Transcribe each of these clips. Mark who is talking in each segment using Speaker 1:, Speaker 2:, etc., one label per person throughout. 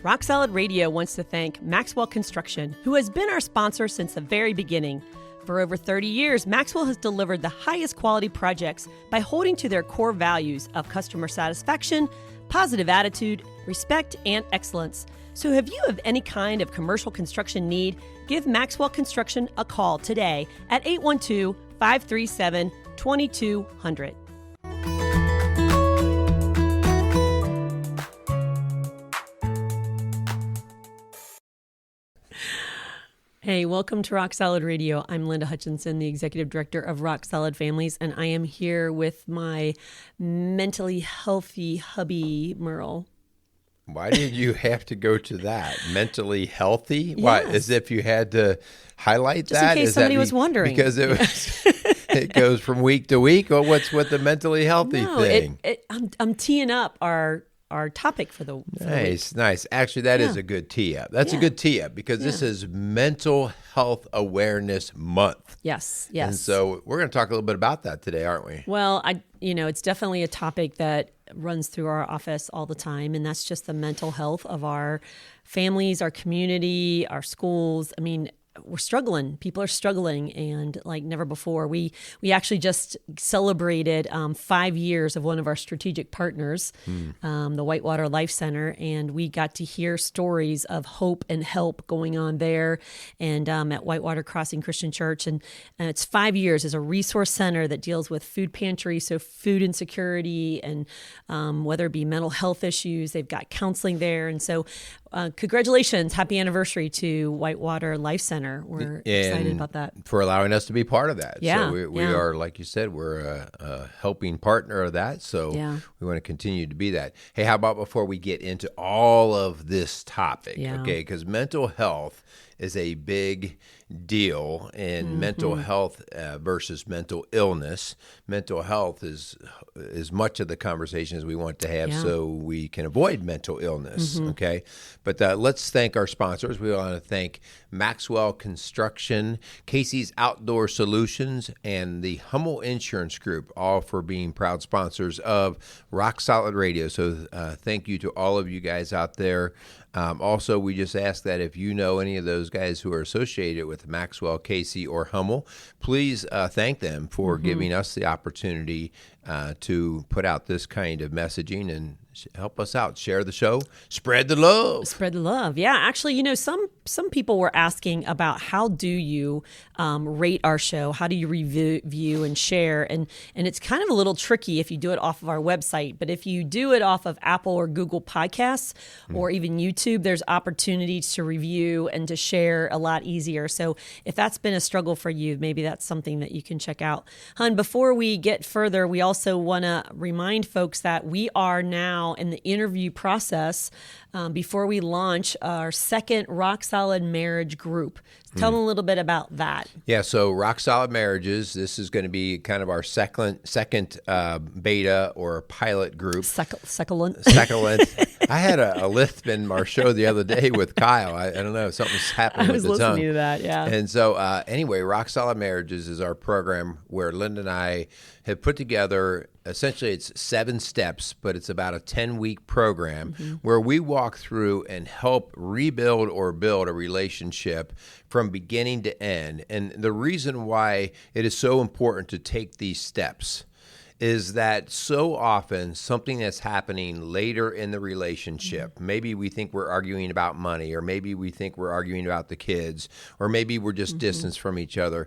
Speaker 1: Rock Solid Radio wants to thank Maxwell Construction, who has been our sponsor since the very beginning. For over 30 years, Maxwell has delivered the highest quality projects by holding to their core values of customer satisfaction, positive attitude, respect, and excellence. So if you have any kind of commercial construction need, give Maxwell Construction a call today at 812-537-2200. Hey, welcome to Rock Solid Radio. I'm Linda Hutchinson, the Executive Director of Rock Solid Families, and I am here with my mentally healthy hubby, Merle.
Speaker 2: Why did you have to go to that? Mentally healthy? Why?
Speaker 1: Yes.
Speaker 2: As if you had to highlight
Speaker 1: Just
Speaker 2: that?
Speaker 1: in case
Speaker 2: Is
Speaker 1: somebody
Speaker 2: that
Speaker 1: was wondering.
Speaker 2: Because it was, it goes from week to week? Or what's with the mentally healthy thing?
Speaker 1: I'm teeing up our topic for the week.
Speaker 2: Nice. Actually, that is a good tee up. That's a good tee up because this is Mental Health Awareness Month.
Speaker 1: Yes.
Speaker 2: And so we're going to talk a little bit about that today, aren't we?
Speaker 1: Well, it's definitely a topic that runs through our office all the time, and that's just the mental health of our families, our community, our schools. I mean, we're struggling. People are struggling, and like never before. We actually just celebrated 5 years of one of our strategic partners, the Whitewater Life Center, and we got to hear stories of hope and help going on there, and at Whitewater Crossing Christian Church, and it's 5 years as a resource center that deals with food pantry, so food insecurity, and whether it be mental health issues, they've got counseling there, and so. Congratulations. Happy anniversary to Whitewater Life Center. We're excited about that.
Speaker 2: For allowing us to be part of that.
Speaker 1: Yeah.
Speaker 2: So we are, like you said, we're a helping partner of that. So we want to continue to be that. Hey, how about before we get into all of this topic, okay? Because mental health is a big deal in mental health versus mental illness. Mental health is much of the conversation as we want to have so we can avoid mental illness, okay? But let's thank our sponsors. We want to thank Maxwell Construction, Casey's Outdoor Solutions, and the Hummel Insurance Group, all for being proud sponsors of Rock Solid Radio. So thank you to all of you guys out there. Also, we just ask that if you know any of those guys who are associated with Maxwell, Casey, or Hummel, please thank them for giving us the opportunity to put out this kind of messaging and help us out. Share the show. Spread the love.
Speaker 1: Spread the love. Yeah. Actually, some people were asking about how do you rate our show? How do you review and share? And it's kind of a little tricky if you do it off of our website. But if you do it off of Apple or Google Podcasts or even YouTube, there's opportunities to review and to share a lot easier. So if that's been a struggle for you, maybe that's something that you can check out. Hun, before we get further, we also want to remind folks that we are now in the interview process before we launch our second Rock Solid Marriage group. Tell them a little bit about that.
Speaker 2: Yeah, so Rock Solid Marriages, this is going to be kind of our second beta or pilot group.
Speaker 1: Succulent.
Speaker 2: I had a lisp in our show the other day with Kyle. I don't know, something's happening with the tongue.
Speaker 1: I was listening to that, yeah.
Speaker 2: And so anyway, Rock Solid Marriages is our program where Linda and I have put together, essentially it's 7 steps, but it's about a 10-week program where we walk through and help rebuild or build a relationship from beginning to end. And the reason why it is so important to take these steps is that so often something that's happening later in the relationship, maybe we think we're arguing about money, or maybe we think we're arguing about the kids, or maybe we're just distance from each other.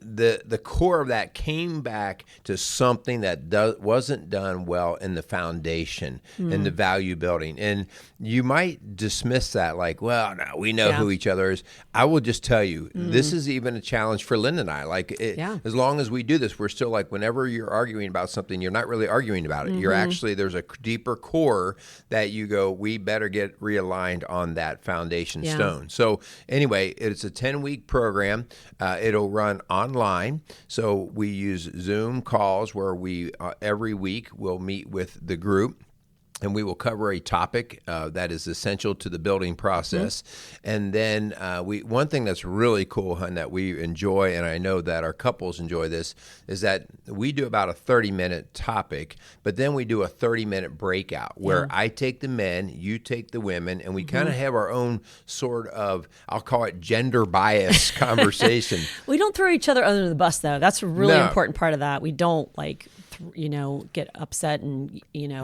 Speaker 2: The core of that came back to something that wasn't done well in the foundation and the value building. And you might dismiss that like, well, no, we know who each other is. I will just tell you, this is even a challenge for Linda and I. Like, as long as we do this, we're still like, whenever you're arguing about something, you're not really arguing about it. You're actually, there's a deeper core that you go, we better get realigned on that foundation stone. So anyway, it's a 10-week program. It'll run online. So we use Zoom calls where we every week we'll meet with the group. and we will cover a topic that is essential to the building process. And then one thing that's really cool, hun, that we enjoy, and I know that our couples enjoy this, is that we do about a 30-minute topic, but then we do a 30-minute breakout where I take the men, you take the women, and we kind of have our own sort of, I'll call it gender bias conversation.
Speaker 1: We don't throw each other under the bus, though. That's a really important part of that. We don't get upset and,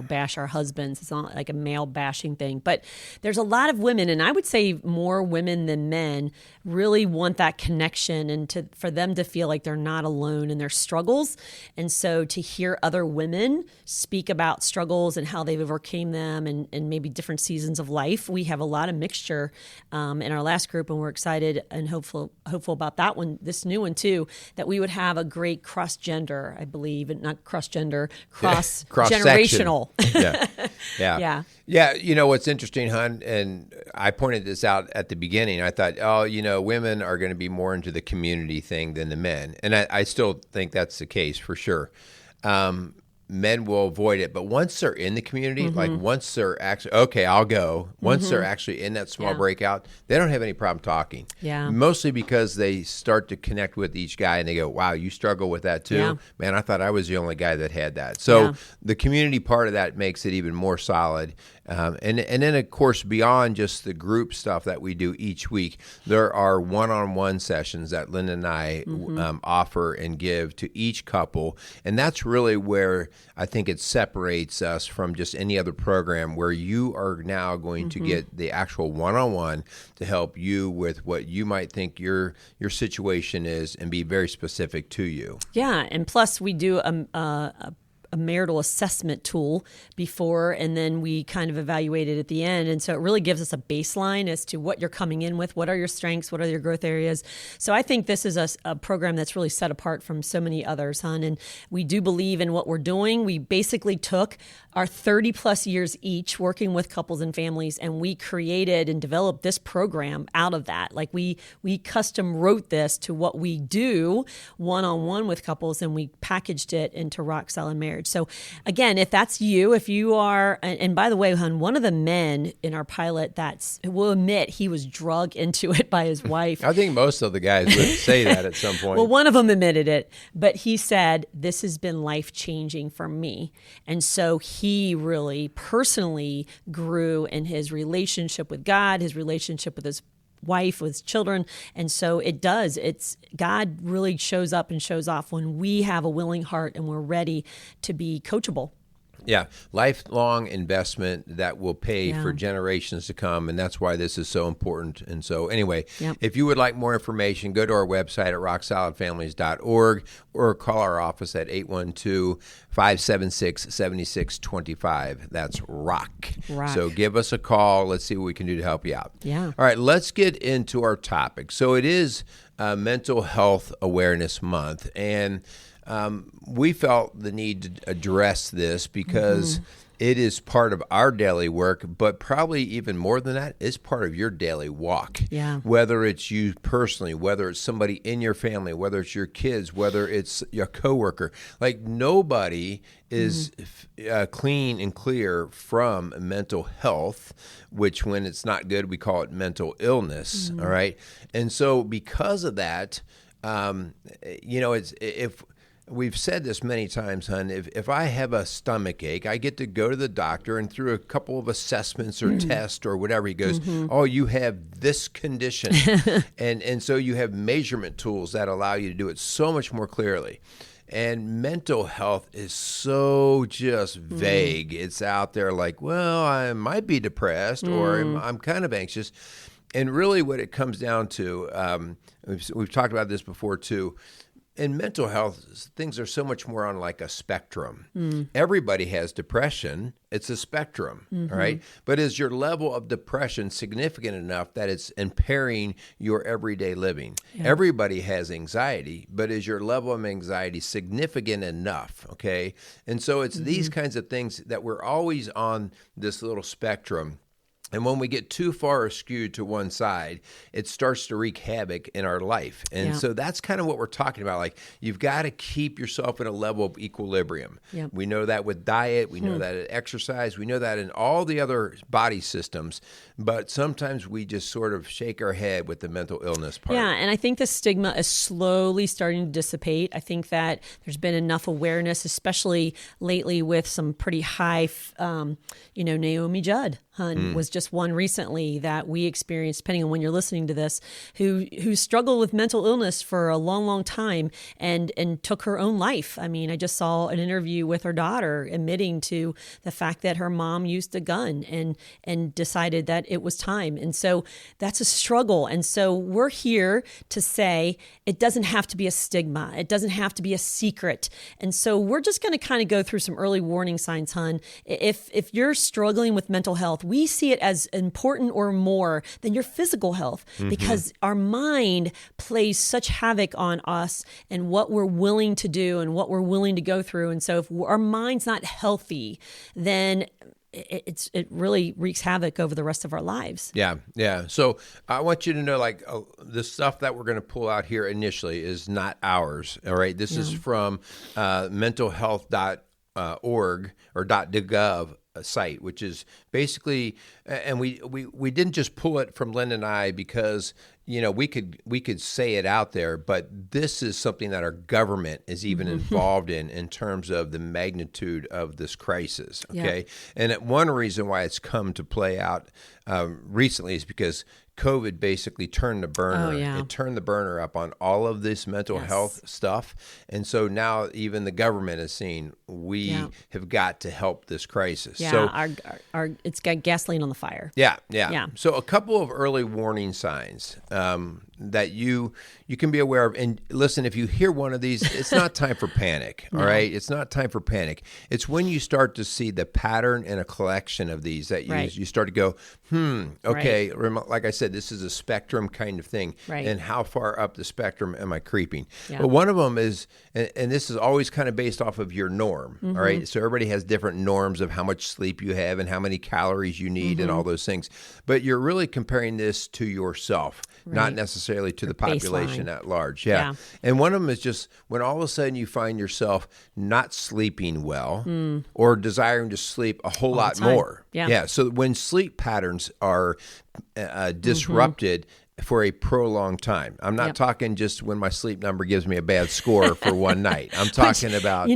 Speaker 1: bash our husbands. It's not like a male bashing thing. But there's a lot of women, and I would say more women than men, really want that connection and for them to feel like they're not alone in their struggles. And so to hear other women speak about struggles and how they've overcame them and maybe different seasons of life, we have a lot of mixture in our last group, and we're excited and hopeful about that one, this new one too, that we would have a great cross-gender, I believe, and not cross-gender, cross-generational.
Speaker 2: Yeah. What's interesting, hun, and I pointed this out at the beginning. I thought, women are going to be more into the community thing than the men. And I still think that's the case for sure. Men will avoid it. But once they're in the community, like once they're actually, okay, I'll go. Once they're actually in that small breakout, they don't have any problem talking.
Speaker 1: Yeah.
Speaker 2: Mostly because they start to connect with each guy and they go, wow, you struggle with that too?
Speaker 1: Yeah.
Speaker 2: Man, I thought I was the only guy that had that. So the community part of that makes it even more solid. And then, of course, beyond just the group stuff that we do each week, there are one-on-one sessions that Linda and I offer and give to each couple. And that's really where I think it separates us from just any other program, where you are now going to get the actual one-on-one to help you with what you might think your situation is and be very specific to you.
Speaker 1: Yeah, and plus we do a marital assessment tool before, and then we kind of evaluate it at the end. And so it really gives us a baseline as to what you're coming in with, what are your strengths, what are your growth areas. So I think this is a program that's really set apart from so many others, hon. And we do believe in what we're doing. We basically took our 30 plus years each working with couples and families, and we created and developed this program out of that. Like we custom wrote this to what we do one-on-one with couples, and we packaged it into Rock Solid Marriage. So again, if that's you, if you are, and by the way, hon, one of the men in our pilot will admit he was drug into it by his wife.
Speaker 2: I think most of the guys would say that at some point.
Speaker 1: Well, one of them admitted it, but he said, this has been life-changing for me. And so he really personally grew in his relationship with God, his relationship with his wife, with his children. And so God really shows up and shows off when we have a willing heart and we're ready to be coachable.
Speaker 2: Yeah, lifelong investment that will pay for generations to come, and that's why this is so important. And so anyway, if you would like more information, go to our website at rocksolidfamilies.org or call our office at 812-576-7625. That's Rock. So give us a call. Let's see what we can do to help you out.
Speaker 1: Yeah.
Speaker 2: All right, let's get into our topic. So it is Mental Health Awareness Month, and we felt the need to address this because it is part of our daily work, but probably even more than that, it's part of your daily walk.
Speaker 1: Yeah.
Speaker 2: Whether it's you personally, whether it's somebody in your family, whether it's your kids, whether it's your coworker. Like nobody is clean and clear from mental health, which when it's not good, we call it mental illness. All right. And so because of that, we've said this many times, hon, if I have a stomach ache, I get to go to the doctor, and through a couple of assessments or tests or whatever, he goes, oh, you have this condition. and so you have measurement tools that allow you to do it so much more clearly. And mental health is so just vague. It's out there like, well, I might be depressed or I'm kind of anxious. And really what it comes down to, we've talked about this before too, in mental health, things are so much more on like a spectrum. Everybody has depression. It's a spectrum, all right? But is your level of depression significant enough that it's impairing your everyday living? Yeah. Everybody has anxiety, but is your level of anxiety significant enough, okay? And so it's these kinds of things that we're always on this little spectrum. And when we get too far skewed to one side, it starts to wreak havoc in our life. And so that's kind of what we're talking about. Like, you've got to keep yourself in a level of equilibrium.
Speaker 1: Yep.
Speaker 2: We know that with diet. We know that in exercise. We know that in all the other body systems. But sometimes we just sort of shake our head with the mental illness part.
Speaker 1: Yeah, and I think the stigma is slowly starting to dissipate. I think that there's been enough awareness, especially lately with some pretty high, Naomi Judd was just one recently that we experienced, depending on when you're listening to this, who struggled with mental illness for a long, long time and took her own life. I mean, I just saw an interview with her daughter admitting to the fact that her mom used a gun and decided that it was time. And so that's a struggle. And so we're here to say it doesn't have to be a stigma. It doesn't have to be a secret. And so we're just going to kind of go through some early warning signs, hun. If you're struggling with mental health, we see it as important or more than your physical health because our mind plays such havoc on us and what we're willing to do and what we're willing to go through. And so if our mind's not healthy, then it really wreaks havoc over the rest of our lives.
Speaker 2: Yeah. So I want you to know, the stuff that we're going to pull out here initially is not ours. All right. This is from mentalhealth.org or .gov site, which is basically, and we didn't just pull it from Lynn and I because we could say it out there, but this is something that our government is even involved in terms of the magnitude of this crisis. Okay, and one reason why it's come to play out recently is because COVID basically turned the burner. It turned the burner up on all of this mental health stuff. And so now even the government is saying we have got to help this crisis.
Speaker 1: Yeah,
Speaker 2: so
Speaker 1: our it's got gasoline on the fire.
Speaker 2: Yeah. So a couple of early warning signs that you can be aware of. And listen, if you hear one of these, it's not time for panic. All right. It's not time for panic. It's when you start to see the pattern in a collection of these that you start to go, okay. Right. Like I said, this is a spectrum kind of thing.
Speaker 1: Right.
Speaker 2: And how far up the spectrum am I creeping?
Speaker 1: Yeah.
Speaker 2: But one of them is, and this is always kind of based off of your norm. All right. So everybody has different norms of how much sleep you have and how many calories you need and all those things. But you're really comparing this to yourself, not necessarily to the population at large. Yeah. And one of them is just when all of a sudden you find yourself not sleeping well or desiring to sleep a whole lot more. Yeah. So when sleep patterns are disrupted for a prolonged time. I'm not talking just when my sleep number gives me a bad score for one night. I'm talking about...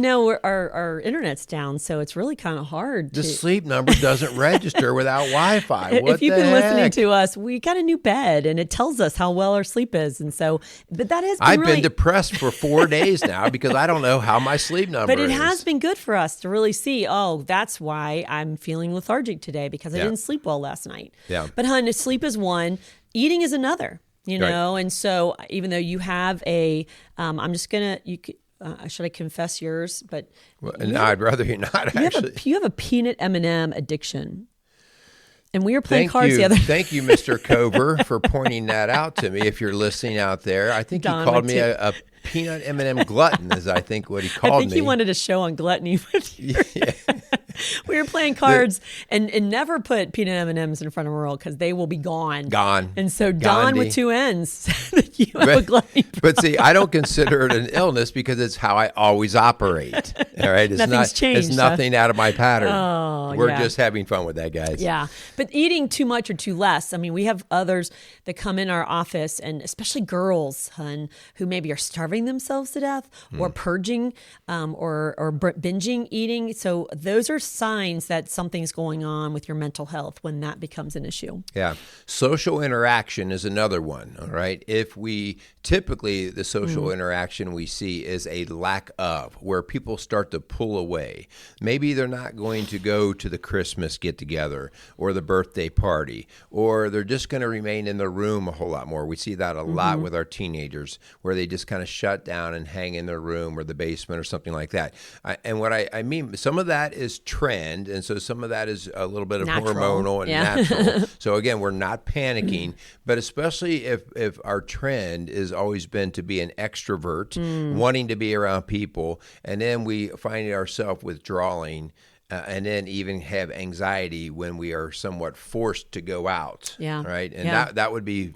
Speaker 1: our internet's down, so it's really kind of hard.
Speaker 2: The sleep number doesn't register without Wi-Fi.
Speaker 1: If you've been listening to us, we got a new bed, and it tells us how well our sleep is. And so, but that has been
Speaker 2: I've been depressed for 4 days now because I don't know how my sleep number is.
Speaker 1: But it has been good for us to really see, that's why I'm feeling lethargic today because I didn't sleep well last night.
Speaker 2: Yeah.
Speaker 1: But hun, sleep is one. Eating is another, and so even though you have I'm just going to, should I confess yours? But
Speaker 2: no, I'd rather you not, actually.
Speaker 1: You have a peanut M&M addiction. And we were playing cards the other day.
Speaker 2: Thank you, Mr. Cover, for pointing that out to me. If you're listening out there, I think
Speaker 1: Don
Speaker 2: he called me a peanut M&M glutton, is I think what he called me.
Speaker 1: I think he wanted a show on gluttony with you. We were playing cards and never put peanut M&Ms in front of Earl because they will be gone.
Speaker 2: And
Speaker 1: so Don with two N's said that you have a gluttony problem.
Speaker 2: But see, I don't consider it an illness because it's how I always operate. All right,
Speaker 1: Nothing's changed.
Speaker 2: It's nothing out of my pattern. We're just having fun with that, guys.
Speaker 1: Yeah, but eating too much or too less. I mean, we have others that come in our office, and especially girls, hun, who maybe are starving themselves to death or purging or binging eating. So those are signs that something's going on with your mental health when that becomes an issue.
Speaker 2: Yeah. Social interaction is another one. All right. If we typically the social interaction we see is a lack of where people start to pull away. Maybe they're not going to go to the Christmas get together or the birthday party, or they're just going to remain in their room a whole lot more. We see that a lot with our teenagers where they just kind of shut down and hang in their room or the basement or something like that. And what I mean, some of that is trend, and so some of that is a little bit of hormonal and natural. So again, we're not panicking, but especially if our trend has always been to be an extrovert, wanting to be around people, and then we find ourselves withdrawing. and then even have anxiety when we are somewhat forced to go out.
Speaker 1: Yeah.
Speaker 2: Right. And
Speaker 1: Yeah.
Speaker 2: that would be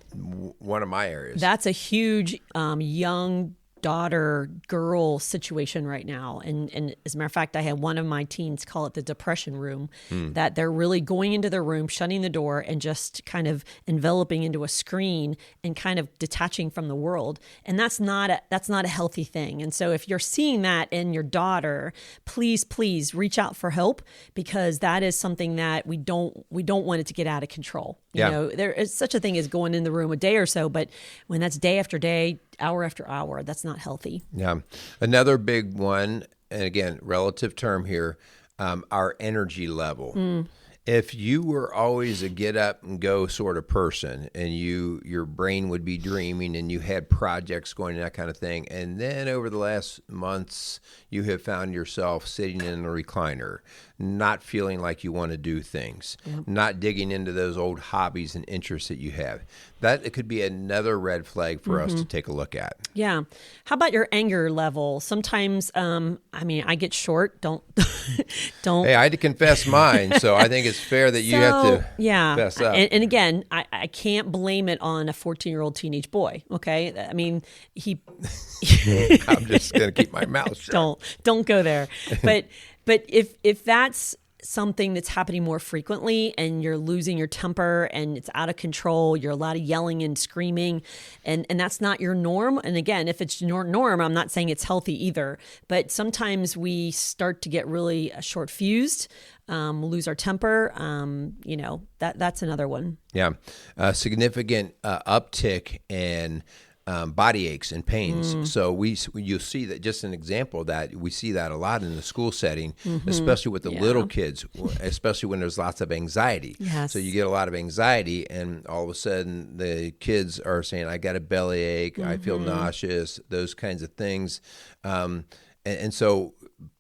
Speaker 2: one of my areas.
Speaker 1: That's a huge young daughter girl situation right now. And as a matter of fact, I had one of my teens call it the depression room, that they're really going into their room, shutting the door, and just kind of enveloping into a screen and kind of detaching from the world. And that's not a healthy thing. And so if you're seeing that in your daughter, please reach out for help, because that is something that we don't want it to get out of control. You know, there is such a thing as going in the room a day or so, but when that's day after day, hour after hour, that's not healthy.
Speaker 2: Yeah. Another big one, and again, relative term here, our energy level. If you were always a get up and go sort of person, and your brain would be dreaming and you had projects going and that kind of thing, and then over the last months you have found yourself sitting in a recliner, not feeling like you want to do things, not digging into those old hobbies and interests that you have, that it could be another red flag for us to take a look at.
Speaker 1: Yeah. How about your anger level? Sometimes, I get short. Don't.
Speaker 2: Hey, I had to confess mine, so I think it's fair that you have to fess up.
Speaker 1: And again, I can't blame it on a 14-year-old teenage boy. Okay. I mean,
Speaker 2: I'm just going to keep my mouth shut.
Speaker 1: Don't go there. But if that's something that's happening more frequently and you're losing your temper and it's out of control, you're a lot of yelling and screaming, and that's not your norm. And again, if it's your norm, I'm not saying it's healthy either, but sometimes we start to get really short fused, lose our temper. That's another one.
Speaker 2: Yeah. Significant uptick in body aches and pains. So you'll see that, just an example of that, we see that a lot in the school setting, especially with the little kids, especially when there's lots of anxiety.
Speaker 1: Yes.
Speaker 2: So you get a lot of anxiety, and all of a sudden the kids are saying, I got a bellyache, I feel nauseous, those kinds of things. And so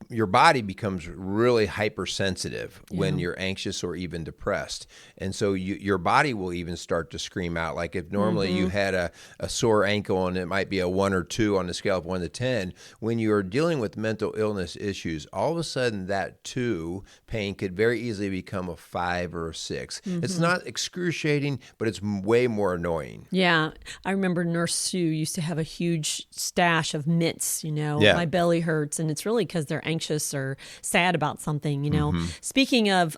Speaker 2: your body becomes really hypersensitive when you're anxious or even depressed. And so your body will even start to scream out. Like if normally you had a sore ankle and it might be a 1 or 2 on the scale of 1 to 10, when you're dealing with mental illness issues, all of a sudden that 2 pain could very easily become a 5 or a 6. It's not excruciating, but it's way more annoying.
Speaker 1: Yeah. I remember Nurse Sue used to have a huge stash of mitts, my belly hurts, and it's really because they're anxious or sad about something, Speaking of,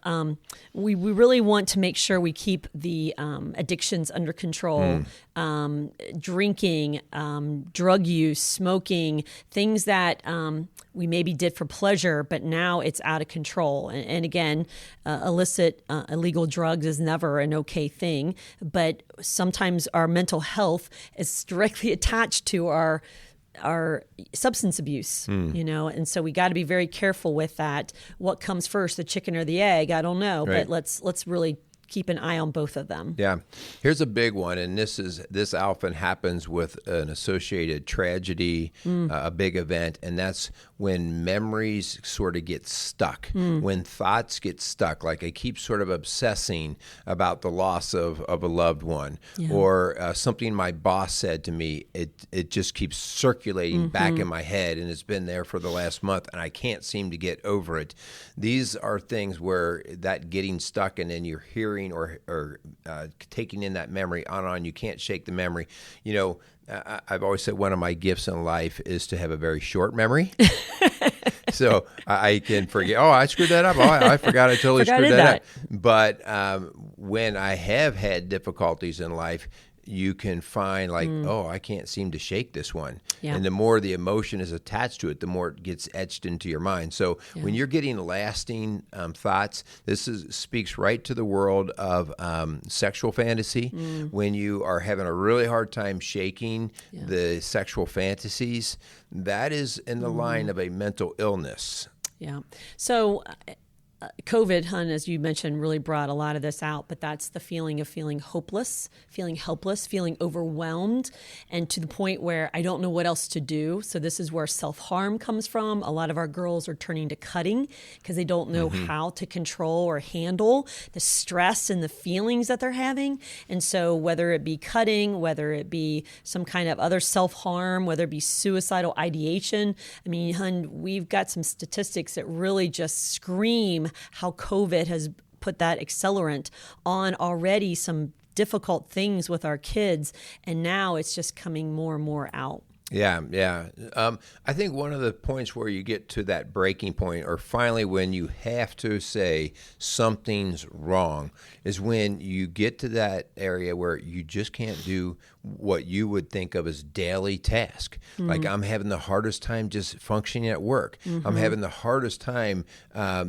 Speaker 1: we really want to make sure we keep the addictions under control. Drinking, drug use, smoking, things that we maybe did for pleasure, but now it's out of control. And again, illicit, illegal drugs is never an okay thing, but sometimes our mental health is directly attached to our substance abuse, and so we got to be very careful with that. What comes first, the chicken or the egg? I don't know, but let's really keep an eye on both of them.
Speaker 2: Yeah. Here's a big one, and this often happens with an associated tragedy, a big event, and that's when memories sort of get stuck, when thoughts get stuck, like I keep sort of obsessing about the loss of a loved one, or something my boss said to me, it just keeps circulating back in my head, and it's been there for the last month, and I can't seem to get over it. These are things where that getting stuck, and then you're hearing or taking in that memory on, you can't shake the memory. I've always said one of my gifts in life is to have a very short memory. So I can forget, I screwed that up. I forgot I totally screwed that up. But when I have had difficulties in life, you can find I can't seem to shake this one. Yeah. And the more the emotion is attached to it, the more it gets etched into your mind. So when you're getting lasting thoughts, this speaks right to the world of sexual fantasy. When you are having a really hard time shaking the sexual fantasies, that is in the line of a mental illness.
Speaker 1: Yeah. So COVID, hun, as you mentioned, really brought a lot of this out, but that's the feeling of feeling hopeless, feeling helpless, feeling overwhelmed, and to the point where I don't know what else to do. So this is where self-harm comes from. A lot of our girls are turning to cutting because they don't know how to control or handle the stress and the feelings that they're having. And so whether it be cutting, whether it be some kind of other self-harm, whether it be suicidal ideation, I mean, hun, we've got some statistics that really just scream how COVID has put that accelerant on already some difficult things with our kids. And now it's just coming more and more out.
Speaker 2: Yeah, yeah. I think one of the points where you get to that breaking point, or finally when you have to say something's wrong, is when you get to that area where you just can't do what you would think of as daily task. Like I'm having the hardest time just functioning at work. I'm having the hardest time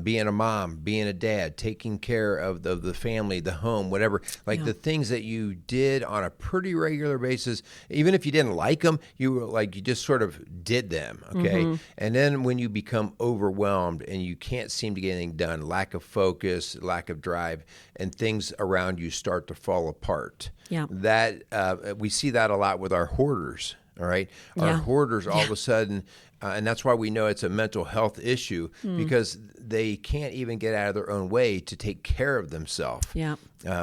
Speaker 2: being a mom, being a dad, taking care of the family, the home, whatever. Like the things that you did on a pretty regular basis, even if you didn't like them, you just sort of did them, okay? And then when you become overwhelmed and you can't seem to get anything done, lack of focus, lack of drive, and things around you start to fall apart.
Speaker 1: Yeah.
Speaker 2: That we see that a lot with our hoarders. All right, our hoarders all of a sudden, and that's why we know it's a mental health issue because they can't even get out of their own way to take care of themselves.
Speaker 1: Yeah.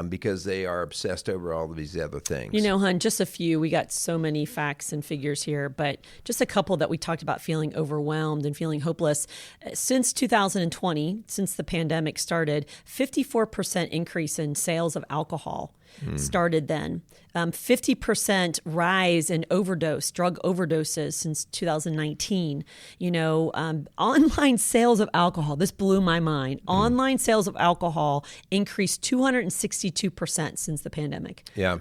Speaker 2: Because they are obsessed over all of these other things.
Speaker 1: You know, hun, just a few. We got so many facts and figures here, but just a couple that we talked about feeling overwhelmed and feeling hopeless. Since 2020, since the pandemic started, 54% increase in sales of alcohol started then. 50% rise in drug overdoses since 2019. You know, online sales of alcohol, this blew my mind. Online sales of alcohol increased 262% since the pandemic.
Speaker 2: Yeah.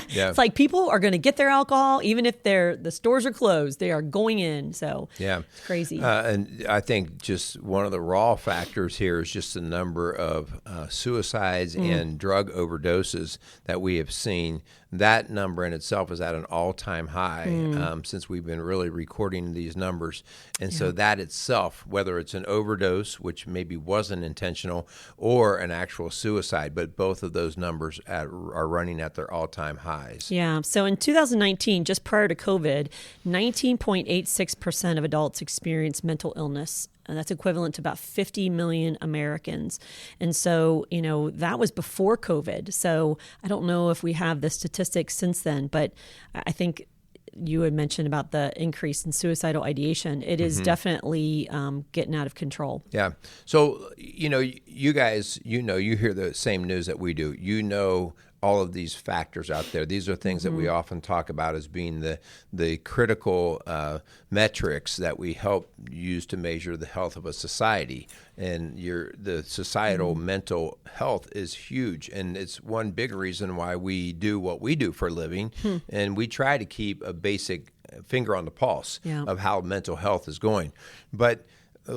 Speaker 2: Yeah.
Speaker 1: It's like people are going to get their alcohol, even if the stores are closed, they are going in. So
Speaker 2: yeah,
Speaker 1: it's crazy.
Speaker 2: And I think just one of the raw factors here is just the number of suicides and drug overdoses that we have seen. That number in itself is at an all-time high since we've been really recording these numbers. And so that itself, whether it's an overdose, which maybe wasn't intentional, or an actual suicide, but both of those numbers are running at their all-time highs.
Speaker 1: Yeah. So in 2019, just prior to COVID, 19.86% of adults experienced mental illness. And that's equivalent to about 50 million Americans. And so, you know, that was before COVID. So I don't know if we have the statistics since then, but I think you had mentioned about the increase in suicidal ideation. It is definitely getting out of control.
Speaker 2: Yeah. So, you know, you guys, you hear the same news that we do. You know all of these factors out there. These are things that we often talk about as being the critical metrics that we help use to measure the health of a society. And the societal mental health is huge. And it's one big reason why we do what we do for a living. And we try to keep a basic finger on the pulse of how mental health is going. But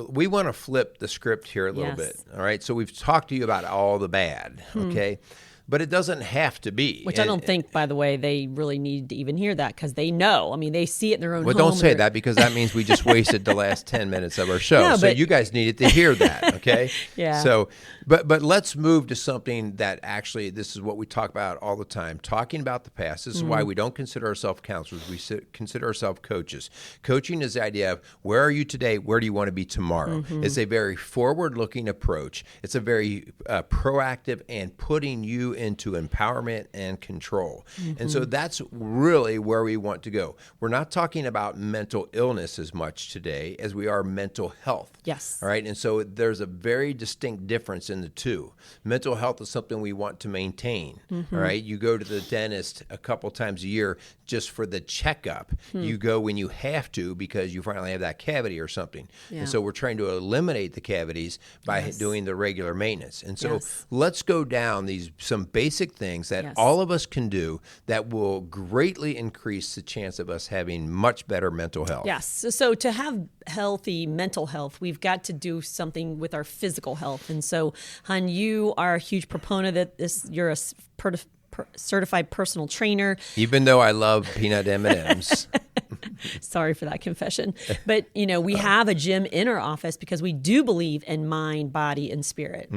Speaker 2: we want to flip the script here a little bit. All right. So we've talked to you about all the bad. Okay. But it doesn't have to be.
Speaker 1: Which I don't think, by the way, they really need to even hear that because they know. I mean, they see it in their own home.
Speaker 2: Well, don't say that because that means we just wasted the last 10 minutes of our show.
Speaker 1: No,
Speaker 2: so you guys needed to hear that, okay?
Speaker 1: Yeah.
Speaker 2: So, but let's move to something that actually, this is what we talk about all the time, talking about the past. This is why we don't consider ourselves counselors. We consider ourselves coaches. Coaching is the idea of where are you today? Where do you want to be tomorrow? It's a very forward-looking approach. It's a very proactive and putting you into empowerment and control. And so that's really where we want to go. We're not talking about mental illness as much today as we are mental health.
Speaker 1: Yes.
Speaker 2: All right. And so there's a very distinct difference in the two. Mental health is something we want to maintain. All right. You go to the dentist a couple times a year just for the checkup. You go when you have to because you finally have that cavity or something. And so we're trying to eliminate the cavities by doing the regular maintenance. And so let's go down some basic things that all of us can do that will greatly increase the chance of us having much better mental health.
Speaker 1: Yes. So to have healthy mental health, we've got to do something with our physical health. And so, hun, you are a huge proponent of this. You're a certified personal trainer.
Speaker 2: Even though I love peanut M&Ms.
Speaker 1: Sorry for that confession. But, we have a gym in our office because we do believe in mind, body, and spirit.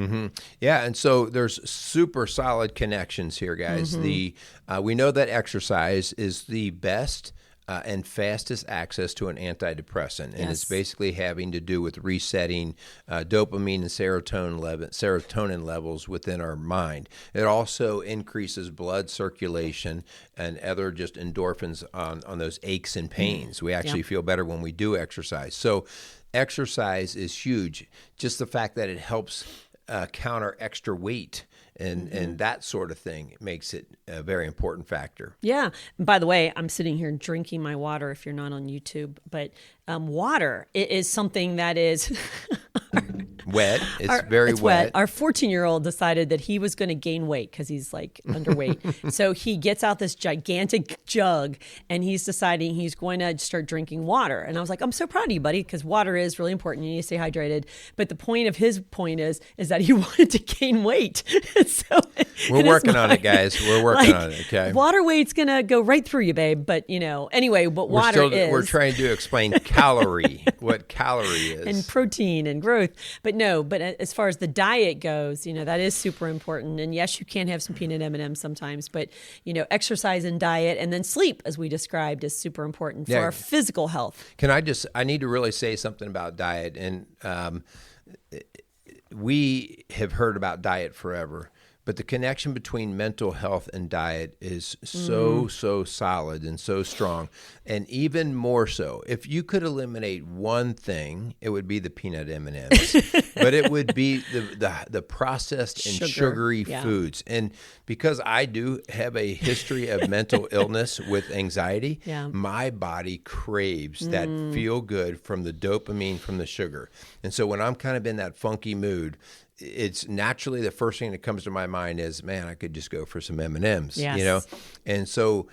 Speaker 2: Yeah, and so there's super solid connections here, guys. We know that exercise is the best and fastest access to an antidepressant, and it's basically having to do with resetting dopamine and serotonin levels within our mind. It also increases blood circulation and other just endorphins on those aches and pains. We actually feel better when we do exercise. So exercise is huge. Just the fact that it helps counter extra weight and that sort of thing makes it a very important factor.
Speaker 1: Yeah. And by the way, I'm sitting here drinking my water if you're not on YouTube, but water is something that is
Speaker 2: wet. It's very wet.
Speaker 1: Our 14-year-old decided that he was going to gain weight because he's like underweight. So he gets out this gigantic jug and he's deciding he's going to start drinking water. And I was like, I'm so proud of you, buddy, because water is really important. You need to stay hydrated. But the point of his point is that he wanted to gain weight. So
Speaker 2: we're working on it, guys. We're working on it. Okay.
Speaker 1: Water weight's going to go right through you, babe. But anyway, what water is.
Speaker 2: We're trying to explain what calorie is.
Speaker 1: And protein and growth. But as far as the diet goes, that is super important. And yes, you can have some peanut M&Ms sometimes, but exercise and diet and then sleep, as we described, is super important for our physical health.
Speaker 2: I need to really say something about diet. And we have heard about diet forever. But the connection between mental health and diet is so solid and so strong. And even more so, if you could eliminate one thing, it would be the peanut M&Ms. But it would be the processed and sugary foods. And because I do have a history of mental illness with anxiety, my body craves that feel good from the dopamine from the sugar. And so when I'm kind of in that funky mood, it's naturally the first thing that comes to my mind is, man, I could just go for some M&Ms, And so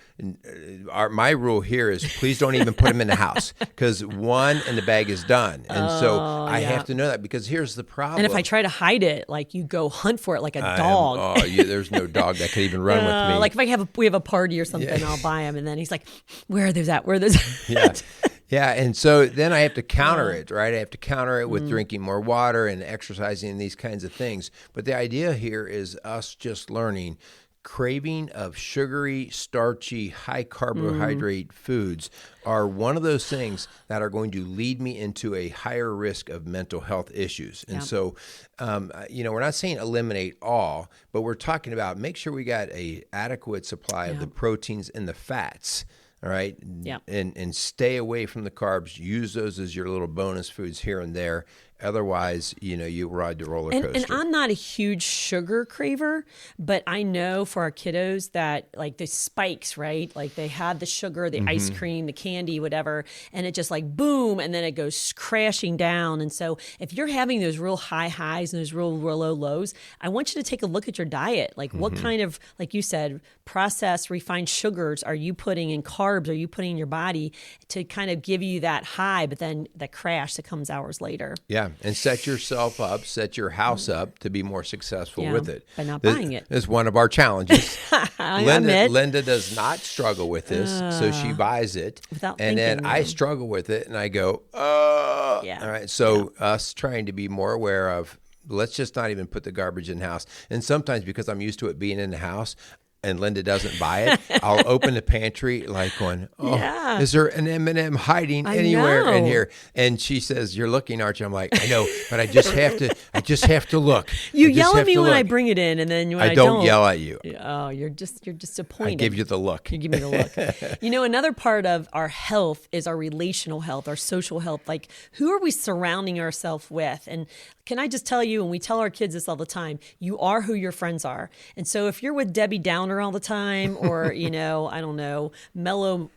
Speaker 2: my rule here is please don't even put them in the house because one and the bag is done. And so I have to know that because here's the problem.
Speaker 1: And if I try to hide it, like you go hunt for it like a dog.
Speaker 2: There's no dog that could even run with me.
Speaker 1: Like if we have a party or something, I'll buy them. And then he's like, where are those at? Where are those at?
Speaker 2: Yeah, and so then I have to counter it, right? I have to counter it with drinking more water and exercising and these kinds of things. But the idea here is us just learning craving of sugary, starchy, high carbohydrate foods are one of those things that are going to lead me into a higher risk of mental health issues. And so, we're not saying eliminate all, but we're talking about make sure we got a adequate supply of the proteins and the fats. All right.
Speaker 1: Yeah.
Speaker 2: And stay away from the carbs. Use those as your little bonus foods here and there. Otherwise, you ride the roller coaster.
Speaker 1: And I'm not a huge sugar craver, but I know for our kiddos that like the spikes, right? Like they have the sugar, the ice cream, the candy, whatever, and it just like boom, and then it goes crashing down. And so if you're having those real high highs and those real low lows, I want you to take a look at your diet. Like what kind of, like you said, processed, refined sugars are you putting in, carbs are you putting in your body to kind of give you that high, but then that crash that comes hours later.
Speaker 2: Yeah. And set yourself up, set your house up to be more successful with it.
Speaker 1: By not buying it.
Speaker 2: This is one of our challenges. Linda does not struggle with this, so she buys it.
Speaker 1: Without
Speaker 2: and
Speaker 1: thinking,
Speaker 2: then I struggle with it, and I go, oh.
Speaker 1: Yeah.
Speaker 2: All right. So us trying to be more aware of, let's just not even put the garbage in the house. And sometimes because I'm used to it being in the house, and Linda doesn't buy it, I'll open the pantry like going, is there an M&M hiding anywhere in here? And she says, you're looking, aren't you? I'm like, I know, but I just have to look.
Speaker 1: You yell at me when I bring it in, and then when I
Speaker 2: don't yell at you.
Speaker 1: Oh, you're disappointed.
Speaker 2: I give you the look.
Speaker 1: You give me the look. Another part of our health is our relational health, our social health. Like, who are we surrounding ourselves with? And can I just tell you, and we tell our kids this all the time, you are who your friends are. And so if you're with Debbie Downer all the time, or, I don't know, mellow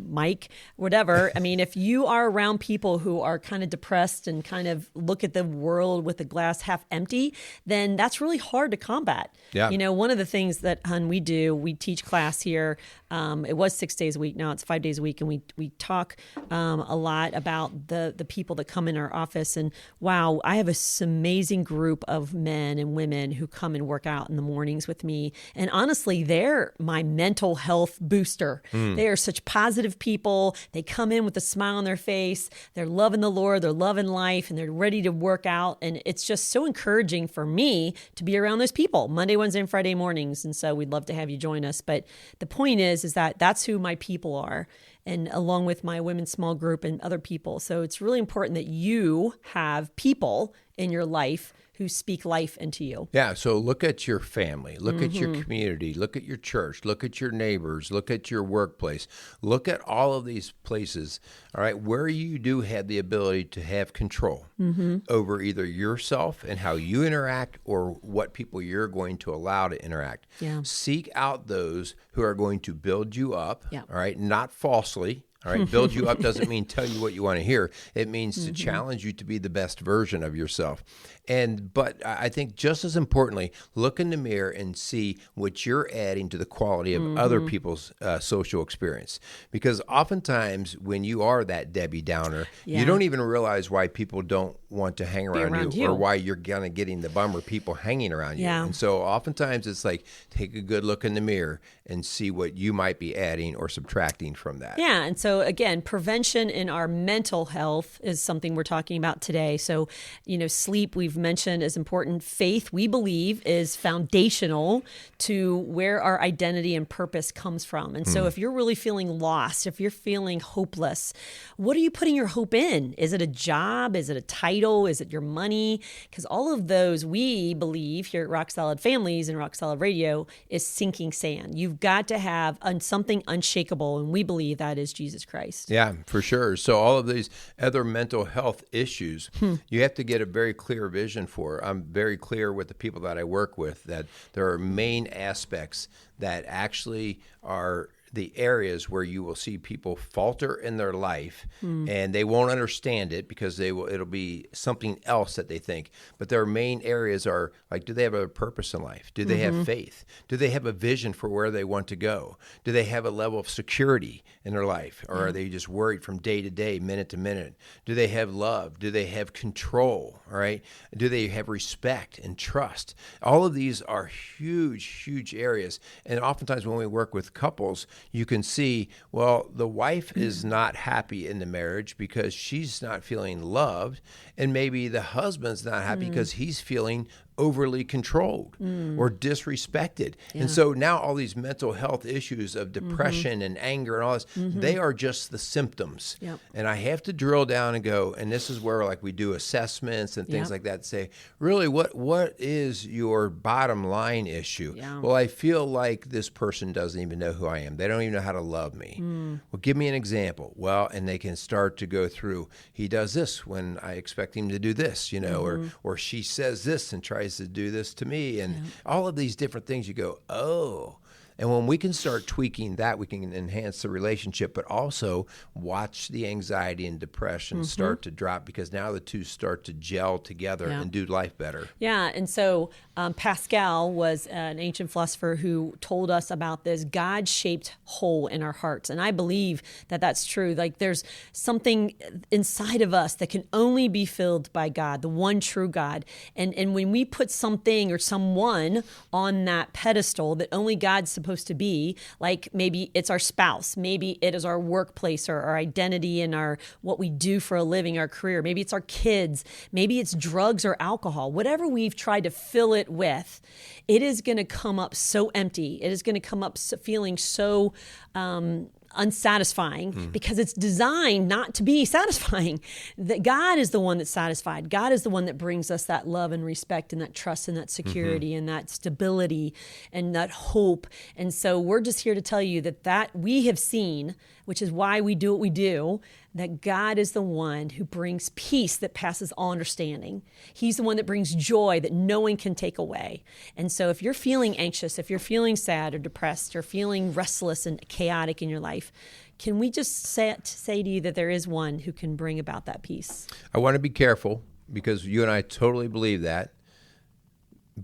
Speaker 1: Mike, whatever. I mean, if you are around people who are kind of depressed and kind of look at the world with the glass half empty, then that's really hard to combat.
Speaker 2: Yeah.
Speaker 1: One of the things that, Hun, we teach class here. It was 6 days a week. Now it's 5 days a week. And we talk a lot about the people that come in our office. And wow, wow, I have this amazing group of men and women who come and work out in the mornings with me. And honestly, they're my mental health booster. They are such positive people. They come in with a smile on their face. They're loving the Lord, they're loving life, and they're ready to work out. And it's just so encouraging for me to be around those people Monday, Wednesday, and Friday mornings. And so we'd love to have you join us. But the point is that that's who my people are, and along with my women's small group and other people. So it's really important that you have people in your life who speak life into you.
Speaker 2: Yeah, so look at your family, look at your community, look at your church, look at your neighbors, look at your workplace, look at all of these places, all right, where you do have the ability to have control over either yourself and how you interact or what people you're going to allow to interact.
Speaker 1: Yeah.
Speaker 2: Seek out those who are going to build you up,
Speaker 1: Yeah.
Speaker 2: all right, not falsely. All right, build you up doesn't mean tell you what you want to hear. It means to challenge you to be the best version of yourself. But I think just as importantly, look in the mirror and see what you're adding to the quality of other people's social experience. Because oftentimes when you are that Debbie Downer, you don't even realize why people don't want to hang around you or why you're kind of getting the bummer people hanging around you.
Speaker 1: Yeah.
Speaker 2: And so oftentimes it's like, take a good look in the mirror and see what you might be adding or subtracting from that.
Speaker 1: Yeah. And so again, prevention in our mental health is something we're talking about today. So, sleep we've mentioned is important. Faith, we believe, is foundational to where our identity and purpose comes from. And so if you're really feeling lost, if you're feeling hopeless, what are you putting your hope in? Is it a job? Is it a title? Is it your money? Because all of those, we believe here at Rock Solid Families and Rock Solid Radio, is sinking sand. You've got to have something unshakable, and we believe that is Jesus Christ.
Speaker 2: Yeah, for sure. So all of these other mental health issues, you have to get a very clear vision for. I'm very clear with the people that I work with that there are main aspects that actually are the areas where you will see people falter in their life and they won't understand it because it'll be something else that they think. But their main areas are like, do they have a purpose in life? Do they have faith? Do they have a vision for where they want to go? Do they have a level of security in their life? Or are they just worried from day to day, minute to minute? Do they have love? Do they have control? All right. Do they have respect and trust? All of these are huge, huge areas. And oftentimes when we work with couples, you can see, well, the wife is not happy in the marriage because she's not feeling loved, and maybe the husband's not happy because he's feeling overly controlled or disrespected.
Speaker 1: Yeah.
Speaker 2: And so now all these mental health issues of depression and anger and all this, they are just the symptoms.
Speaker 1: Yep.
Speaker 2: And I have to drill down and go, and this is where like we do assessments and things like that, say, really, what is your bottom line issue?
Speaker 1: Yeah.
Speaker 2: Well, I feel like this person doesn't even know who I am. They don't even know how to love me. Well, give me an example. Well, and they can start to go through, he does this when I expect him to do this, or she says this and tries to do this to me, and all of these different things. You go, oh. And when we can start tweaking that, we can enhance the relationship, but also watch the anxiety and depression start to drop, because now the two start to gel together and do life better.
Speaker 1: Yeah, and so Pascal was an ancient philosopher who told us about this God-shaped hole in our hearts, and I believe that that's true. Like there's something inside of us that can only be filled by God, the one true God. And when we put something or someone on that pedestal that only God's supposed to be, like maybe it's our spouse, maybe it is our workplace or our identity and our what we do for a living, our career, maybe it's our kids, maybe it's drugs or alcohol, whatever we've tried to fill it with, it is going to come up so empty. It is going to come up feeling so unsatisfying because it's designed not to be satisfying. That God is the one that's satisfied. God is the one that brings us that love and respect and that trust and that security and that stability and that hope. And so we're just here to tell you that we have seen, which is why we do what we do, that God is the one who brings peace that passes all understanding. He's the one that brings joy that no one can take away. And so if you're feeling anxious, if you're feeling sad or depressed or feeling restless and chaotic in your life, can we just say to you that there is one who can bring about that peace?
Speaker 2: I want to be careful because you and I totally believe that.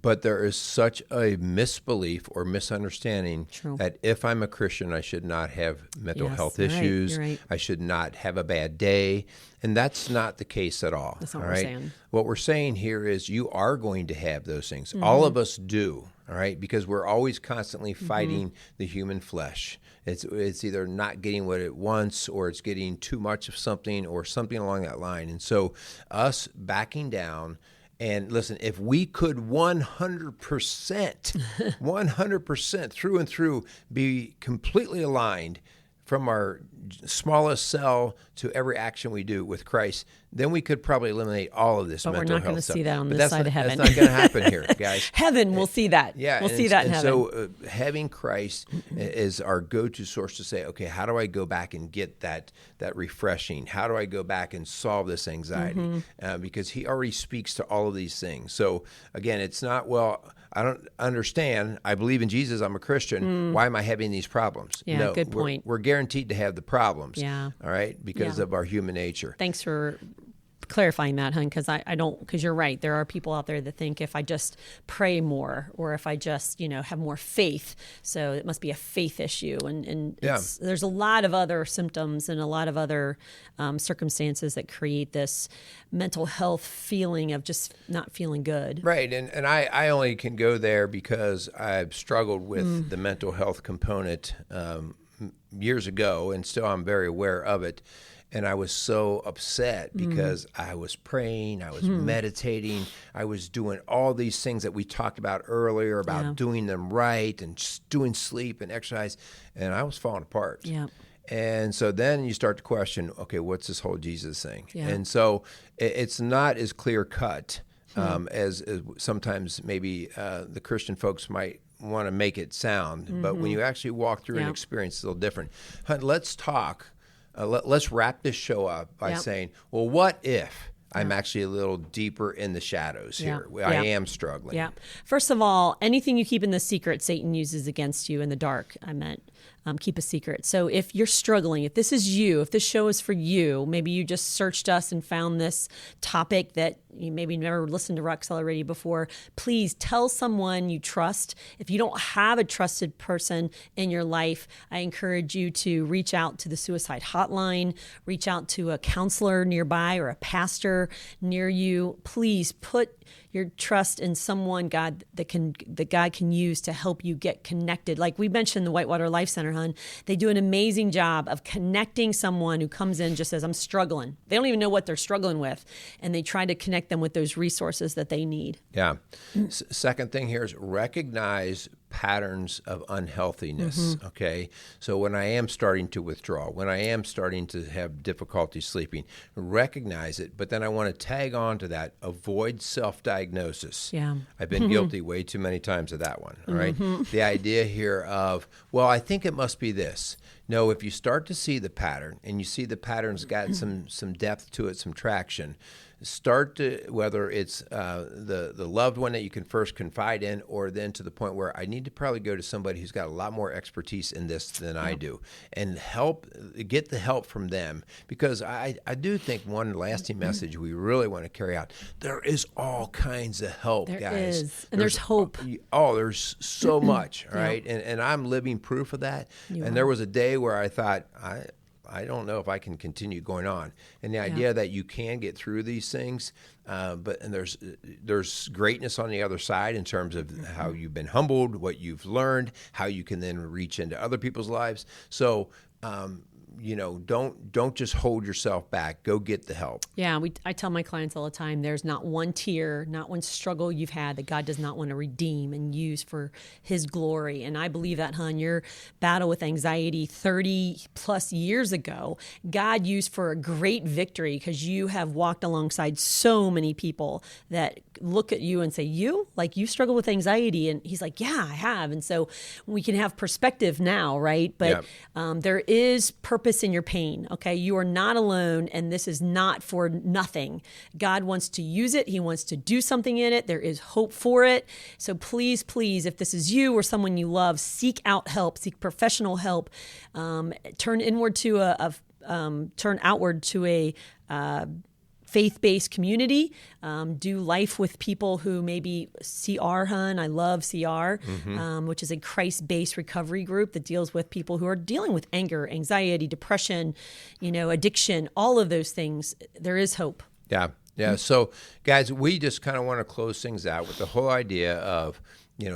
Speaker 2: But there is such a misbelief or misunderstanding
Speaker 1: True.
Speaker 2: that if I'm a Christian, I should not have mental
Speaker 1: Yes,
Speaker 2: health
Speaker 1: you're right,
Speaker 2: issues.
Speaker 1: you're right.
Speaker 2: I should not have a bad day. And that's not the case at all.
Speaker 1: That's not
Speaker 2: all
Speaker 1: what we're
Speaker 2: right?
Speaker 1: saying.
Speaker 2: What we're saying here is you are going to have those things. All of us do, all right? Because we're always constantly fighting the human flesh. It's either not getting what it wants, or it's getting too much of something, or something along that line. And so us backing down, and listen, if we could 100% through and through be completely aligned from our smallest cell to every action we do with Christ, then we could probably eliminate all of this
Speaker 1: But
Speaker 2: mental
Speaker 1: we're not
Speaker 2: health
Speaker 1: going to
Speaker 2: stuff.
Speaker 1: see that on
Speaker 2: But
Speaker 1: this
Speaker 2: that's
Speaker 1: side of heaven.
Speaker 2: That's not going to happen here, guys.
Speaker 1: Heaven, we'll see that.
Speaker 2: Yeah,
Speaker 1: we'll see that in heaven.
Speaker 2: So having Christ is our go-to source to say, okay, how do I go back and get that refreshing? How do I go back and solve this anxiety? Because he already speaks to all of these things. So again, it's not, well, I don't understand. I believe in Jesus. I'm a Christian. Why am I having these problems?
Speaker 1: Yeah,
Speaker 2: No,
Speaker 1: good point.
Speaker 2: We're guaranteed to have the problems.
Speaker 1: Yeah.
Speaker 2: All right, because of our human nature.
Speaker 1: Thanks for clarifying that, hun, because because you're right. There are people out there that think if I just pray more, or if I just, have more faith, so it must be a faith issue. And there's a lot of other symptoms and a lot of other circumstances that create this mental health feeling of just not feeling good.
Speaker 2: Right. And I only can go there because I've struggled with the mental health component years ago, and still I'm very aware of it. And I was so upset because I was praying, I was meditating, I was doing all these things that we talked about earlier about doing them right, and just doing sleep and exercise, and I was falling apart.
Speaker 1: Yeah.
Speaker 2: And so then you start to question, okay, what's this whole Jesus thing?
Speaker 1: Yeah.
Speaker 2: And so it's not as clear cut as sometimes maybe the Christian folks might want to make it sound. But when you actually walk through and experience, it's a little different. Let's talk. Let's wrap this show up by saying, well, what if I'm actually a little deeper in the shadows here? I am struggling.
Speaker 1: Yeah. First of all, anything you keep in the secret, Satan uses against you in the dark. I meant keep a secret. So if you're struggling, if this is you, if this show is for you, maybe you just searched us and found this topic that you maybe never listened to Rock Solid Radio before, please tell someone you trust. If you don't have a trusted person in your life, I encourage you to reach out to the suicide hotline, reach out to a counselor nearby or a pastor near you. Please put your trust in someone, God, that God can use to help you get connected. Like we mentioned, the Whitewater Life Center, hun, they do an amazing job of connecting someone who comes in just says, I'm struggling. They don't even know what they're struggling with, and they try to connect them with those resources that they need.
Speaker 2: Yeah. Second thing here is recognize patterns of unhealthiness, okay? So when I am starting to withdraw, when I am starting to have difficulty sleeping, recognize it, but then I want to tag on to that, avoid self-diagnosis.
Speaker 1: Yeah.
Speaker 2: I've been guilty way too many times of that one, all right? The idea here of, well, I think it must be this. No, if you start to see the pattern, and you see the pattern's got some depth to it, some traction, start to, whether it's the loved one that you can first confide in, or then to the point where I need to probably go to somebody who's got a lot more expertise in this than I do, and get the help from them. Because I do think one lasting message we really want to carry out, there is all kinds of help,
Speaker 1: There
Speaker 2: guys.
Speaker 1: is. And there's hope.
Speaker 2: Oh, there's so much, right? And I'm living proof of that. There was a day where I thought, I don't know if I can continue going on. And the idea that you can get through these things, and there's greatness on the other side in terms of how you've been humbled, what you've learned, how you can then reach into other people's lives. So, don't just hold yourself back. Go get the help.
Speaker 1: Yeah, I tell my clients all the time, there's not one tear, not one struggle you've had that God does not want to redeem and use for his glory. And I believe that, hun, your battle with anxiety 30 plus years ago, God used for a great victory, because you have walked alongside so many people that look at you and say, you struggle with anxiety? And he's like, yeah, I have. And so we can have perspective now, right? But there is purpose in your pain, okay? You are not alone, and this is not for nothing. God wants to use it. He wants to do something in it. There is hope for it. So please, please, if this is you or someone you love, seek out help, seek professional help. Turn outward to a faith-based community, do life with people who maybe CR, I love CR, which is a Christ-based recovery group that deals with people who are dealing with anger, anxiety, depression, addiction, all of those things. There is hope.
Speaker 2: Yeah. Yeah. So, guys, we just kind of want to close things out with the whole idea of,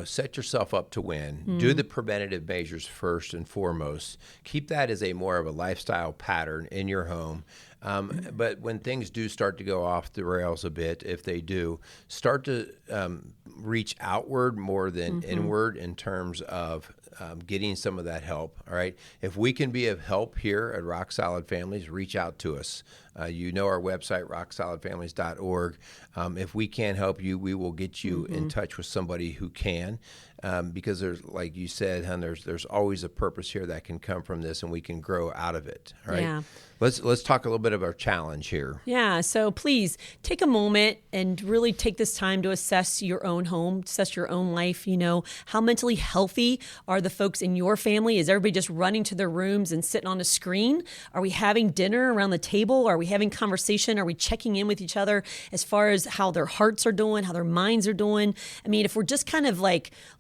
Speaker 2: set yourself up to win. Do the preventative measures first and foremost. Keep that as more of a lifestyle pattern in your home. But when things do start to go off the rails a bit, if they do, start to reach outward more than inward in terms of getting some of that help. All right. If we can be of help here at Rock Solid Families, reach out to us. Our website, rocksolidfamilies.org. If we can't help you, we will get you in touch with somebody who can. Because there's, like you said, hon, there's always a purpose here that can come from this, and we can grow out of it. All right.
Speaker 1: Yeah.
Speaker 2: Let's talk a little bit of our challenge here.
Speaker 1: Yeah. So please take a moment and really take this time to assess your own home, assess your own life. How mentally healthy are the folks in your family? Is everybody just running to their rooms and sitting on a screen? Are we having dinner around the table? Are we having conversation? Are we checking in with each other as far as how their hearts are doing, how their minds are doing? I mean, if we're just kind of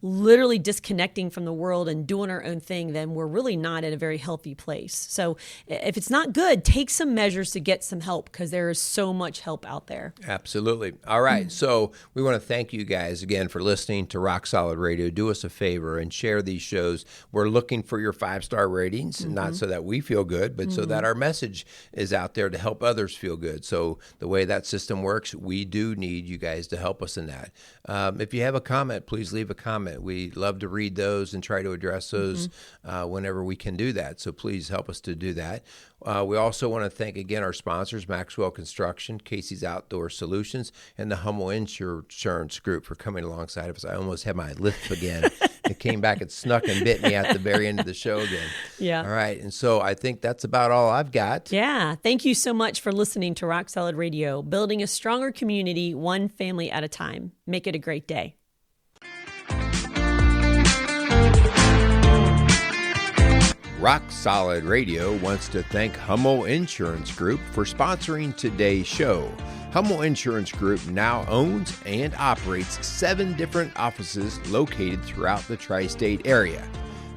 Speaker 1: literally disconnecting from the world and doing our own thing, then we're really not in a very healthy place. So if it's not good, take some measures to get some help, because there is so much help out there.
Speaker 2: Absolutely. All right. So we want to thank you guys again for listening to Rock Solid Radio. Do us a favor and share these shows. We're looking for your 5-star ratings, not so that we feel good, but so that our message is out there to help others feel good. So the way that system works, we do need you guys to help us in that. If you have a comment, please leave a comment. We love to read those and try to address those whenever we can do that. So please help us to do that. We also want to thank again our sponsors, Maxwell Construction, Casey's Outdoor Solutions, and the Hummel Insurance Group for coming alongside of us. I almost had my lisp again. It came back and snuck and bit me at the very end of the show again.
Speaker 1: Yeah.
Speaker 2: All right. And so I think that's about all I've got.
Speaker 1: Yeah. Thank you so much for listening to Rock Solid Radio, building a stronger community, one family at a time. Make it a great day.
Speaker 2: Rock Solid Radio wants to thank Hummel Insurance Group for sponsoring today's show. Hummel Insurance Group now owns and operates 7 different offices located throughout the tri-state area.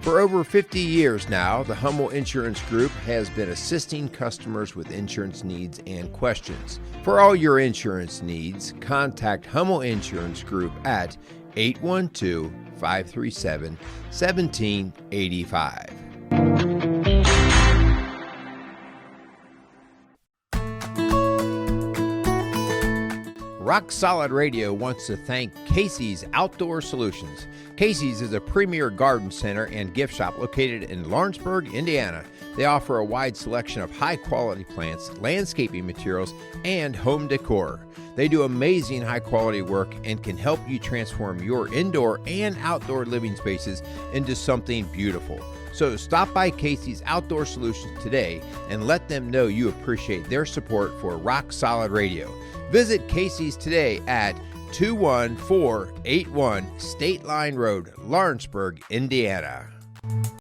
Speaker 2: For over 50 years now, the Hummel Insurance Group has been assisting customers with insurance needs and questions. For all your insurance needs, contact Hummel Insurance Group at 812-537-1785. Rock Solid Radio wants to thank Casey's Outdoor Solutions. Casey's is a premier garden center and gift shop located in Lawrenceburg, Indiana. They offer a wide selection of high-quality plants, landscaping materials, and home decor. They do amazing high-quality work and can help you transform your indoor and outdoor living spaces into something beautiful. So stop by Casey's Outdoor Solutions today and let them know you appreciate their support for Rock Solid Radio. Visit Casey's today at 21481 State Line Road, Lawrenceburg, Indiana.